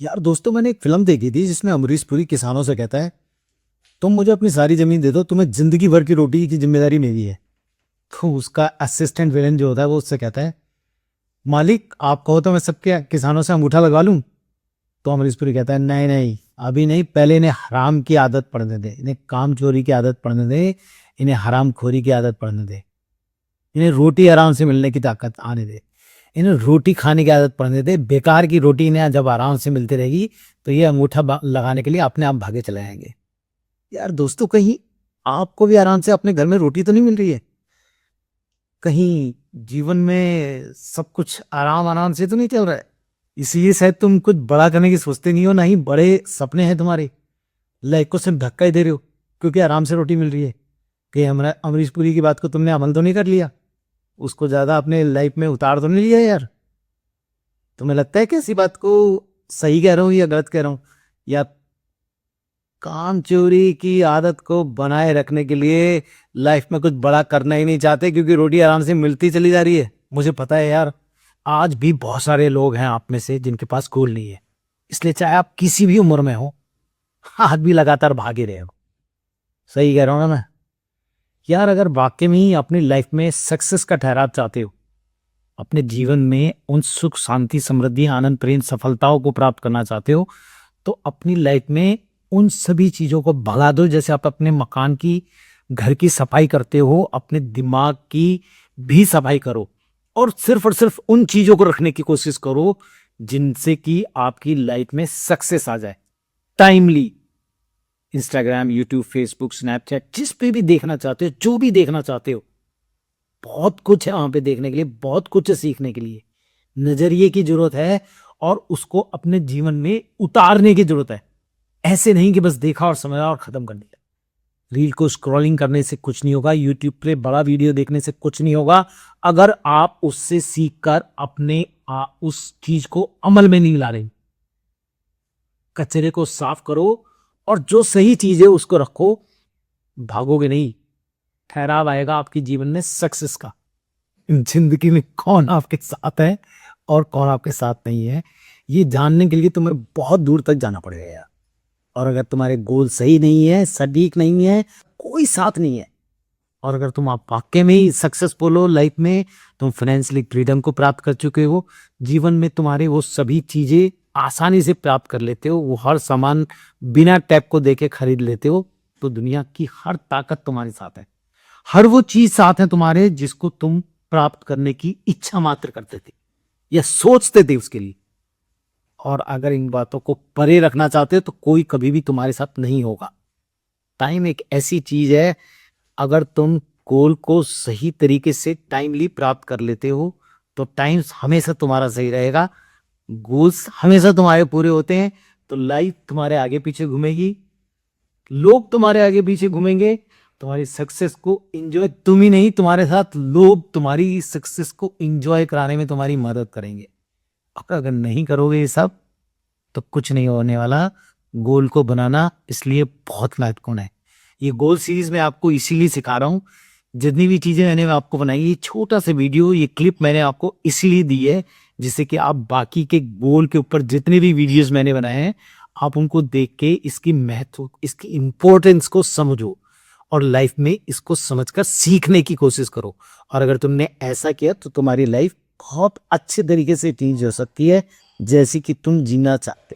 यार दोस्तों, मैंने एक फिल्म देखी थी जिसमें अमरीश पुरी किसानों से कहता है, तुम मुझे अपनी सारी जमीन दे दो, तुम्हें जिंदगी भर की रोटी की जिम्मेदारी मेरी है। तो उसका असिस्टेंट विलेन जो होता है वो उससे कहता है, मालिक आप कहो तो मैं सबके किसानों से अंगूठा लगा लूं। तो अमरीश पुरी कहता है, नहीं नहीं, अभी नहीं, पहले इन्हें हराम की आदत पड़ने दे, इन्हें काम चोरी की आदत पड़ने दे, इन्हें हराम खोरी की आदत पड़ने दे, इन्हें रोटी आराम से मिलने की ताकत आने दे, इन्हें रोटी खाने की आदत पड़ने दे। बेकार की रोटी इन्हें जब आराम से मिलती रहेगी तो ये अंगूठा लगाने के लिए अपने आप भागे चले जाएंगे। यार दोस्तों, कहीं आपको भी आराम से अपने घर में रोटी तो नहीं मिल रही है? कहीं जीवन में सब कुछ आराम आराम से तो नहीं चल रहा है? इसलिए शायद तुम कुछ बड़ा करने की सोचते नहीं हो, ना ही बड़े सपने हैं तुम्हारे। लाइफ को सिर्फ धक्का ही दे रहे हो क्योंकि आराम से रोटी मिल रही है। कि हमारा अमरीश पुरी की बात को तुमने अमल तो नहीं कर लिया? उसको ज्यादा अपने लाइफ में उतार तो नहीं लिया यार? तुम्हें लगता है कि ऐसी बात को सही कह रहा हूं या गलत कह रहा हूं? या काम चोरी की आदत को बनाए रखने के लिए लाइफ में कुछ बड़ा करना ही नहीं चाहते क्योंकि रोटी आराम से मिलती चली जा रही है? मुझे पता है यार, आज भी बहुत सारे लोग हैं आप में से जिनके पास गोल नहीं है। इसलिए चाहे आप किसी भी उम्र में हो, आज भी लगातार भागे रहे हो। सही कह रहा हूं ना मैं? यार अगर वाकई में ही अपनी लाइफ में सक्सेस का ठहराव चाहते हो, अपने जीवन में उन सुख शांति समृद्धि आनंद प्रेम सफलताओं को प्राप्त करना चाहते हो, तो अपनी लाइफ में उन सभी चीजों को भगा दो। जैसे आप अपने मकान की घर की सफाई करते हो, अपने दिमाग की भी सफाई करो और सिर्फ उन चीजों को रखने की कोशिश करो जिनसे कि आपकी लाइफ में सक्सेस आ जाए। Timely Instagram, YouTube, Facebook, Snapchat, जिस पे भी देखना चाहते हो, जो भी देखना चाहते हो, बहुत कुछ है वहां पे देखने के लिए, बहुत कुछ है सीखने के लिए। नजरिए की जरूरत है और उसको अपने जीवन में उतारने की जरूरत है। ऐसे नहीं कि बस देखा और समझा और खत्म कर दिया। रील को स्क्रॉलिंग करने से कुछ नहीं होगा, यूट्यूब पे बड़ा वीडियो देखने से कुछ नहीं होगा, अगर आप उससे सीखकर अपने उस चीज को अमल में नहीं ला रहे। कचरे को साफ करो और जो सही चीज है उसको रखो। भागोगे नहीं, ठहराव आएगा आपके जीवन में सक्सेस का। जिंदगी में कौन आपके साथ है और कौन आपके साथ नहीं है, ये जानने के लिए तुम्हें बहुत दूर तक जाना पड़ेगा यार। और अगर तुम्हारे गोल सही नहीं है, सटीक नहीं है, कोई साथ नहीं है, और अगर तुम आप वाकई में ही सक्सेसफुल हो लाइफ में, तुम फाइनेंशियली फ्रीडम को प्राप्त कर चुके हो, जीवन में तुम्हारे वो सभी चीजें आसानी से प्राप्त कर लेते हो, वो हर सामान बिना टैप को देके खरीद लेते हो, तो दुनिया की हर ताकत तुम्हारे साथ है। हर वो चीज साथ है तुम्हारे जिसको तुम प्राप्त करने की इच्छा मात्र करते थे या सोचते थे उसके लिए। और अगर इन बातों को परे रखना चाहते हो तो कोई कभी भी तुम्हारे साथ नहीं होगा। टाइम एक ऐसी चीज है, अगर तुम गोल को सही तरीके से टाइमली प्राप्त कर लेते हो तो टाइम हमेशा तुम्हारा सही रहेगा। गोल्स हमेशा तुम्हारे पूरे होते हैं तो लाइफ तुम्हारे आगे पीछे घूमेगी, लोग तुम्हारे आगे पीछे घूमेंगे। तुम्हारी सक्सेस को एंजॉय तुम ही नहीं, तुम्हारे साथ लोग तुम्हारी सक्सेस को एंजॉय कराने में तुम्हारी मदद करेंगे। और अगर नहीं करोगे ये सब तो कुछ नहीं होने वाला। गोल को बनाना इसलिए बहुत महत्वपूर्ण है। ये गोल सीरीज में आपको इसीलिए सिखा रहा हूं। जितनी भी चीजें मैंने आपको बनाई, ये छोटा सा वीडियो, ये क्लिप मैंने आपको इसीलिए दी है जिससे कि आप बाकी के गोल के ऊपर जितने भी वीडियोस मैंने बनाए हैं, आप उनको देख के इसकी महत्व, इसकी इंपॉर्टेंस को समझो और लाइफ में इसको समझकर सीखने की कोशिश करो। और अगर तुमने ऐसा किया तो तुम्हारी लाइफ बहुत अच्छे तरीके से चेंज हो सकती है, जैसी कि तुम जीना चाहते।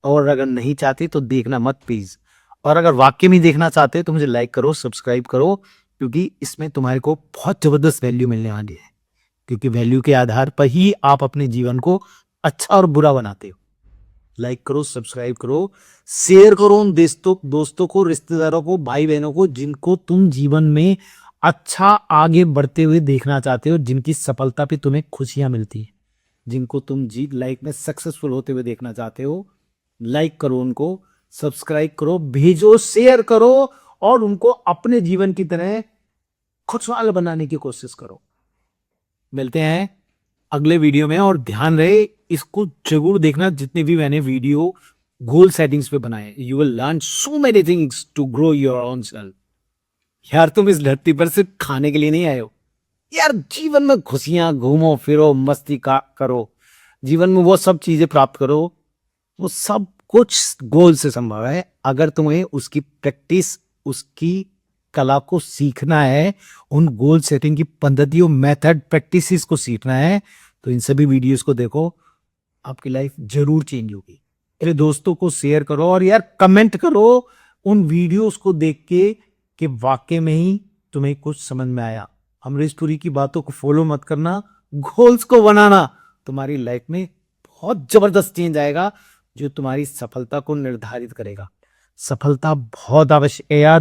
और अगर नहीं चाहते तो देखना मत प्लीज। और अगर वाकई में देखना चाहते हो तो मुझे लाइक करो, सब्सक्राइब करो, क्योंकि इसमें तुम्हारे को बहुत जबरदस्त वैल्यू मिलने वाली है। क्योंकि वैल्यू के आधार पर ही आप अपने जीवन को अच्छा और बुरा बनाते हो। लाइक करो, सब्सक्राइब करो, शेयर करो उन दोस्तों को, रिश्तेदारों को, भाई बहनों को जिनको तुम जीवन में अच्छा आगे बढ़ते हुए देखना चाहते हो, जिनकी सफलता पे तुम्हें खुशियां मिलती है, जिनको तुम लाइफ में सक्सेसफुल होते हुए देखना चाहते हो। लाइक करो उनको, सब्सक्राइब करो, भेजो, शेयर करो और उनको अपने जीवन की तरह खुशहाल बनाने की कोशिश करो। मिलते हैं अगले वीडियो में, और ध्यान रहे इसको जरूर देखना जितने भी मैंने वीडियो गोल सेटिंग्स पे बनाए। You will learn so many things to grow your own self. यार तुम इस धरती पर सिर्फ खाने के लिए नहीं आए हो यार, जीवन में खुशियां, घूमो फिरो, मस्ती का करो, जीवन में वो सब चीजें प्राप्त करो वो सब कुछ गोल से संभव है। अगर तुम्हें उसकी प्रैक्टिस, उसकी कला को सीखना है, उन गोल सेटिंग की पद्धतियों, मेथड, प्रैक्टिसेस को सीखना है, तो इन सभी वीडियोस को देखो, आपकी लाइफ जरूर चेंज होगी। मेरे दोस्तों को शेयर करो और यार कमेंट करो उन वीडियोस को देख के कि वाकई में ही तुम्हें कुछ समझ में आया। अमरीश पुरी की बातों को फॉलो मत करना, गोल्स को बनाना। तुम्हारी लाइफ में बहुत जबरदस्त चेंज आएगा जो तुम्हारी सफलता को निर्धारित करेगा। सफलता बहुत आवश्यक है यार।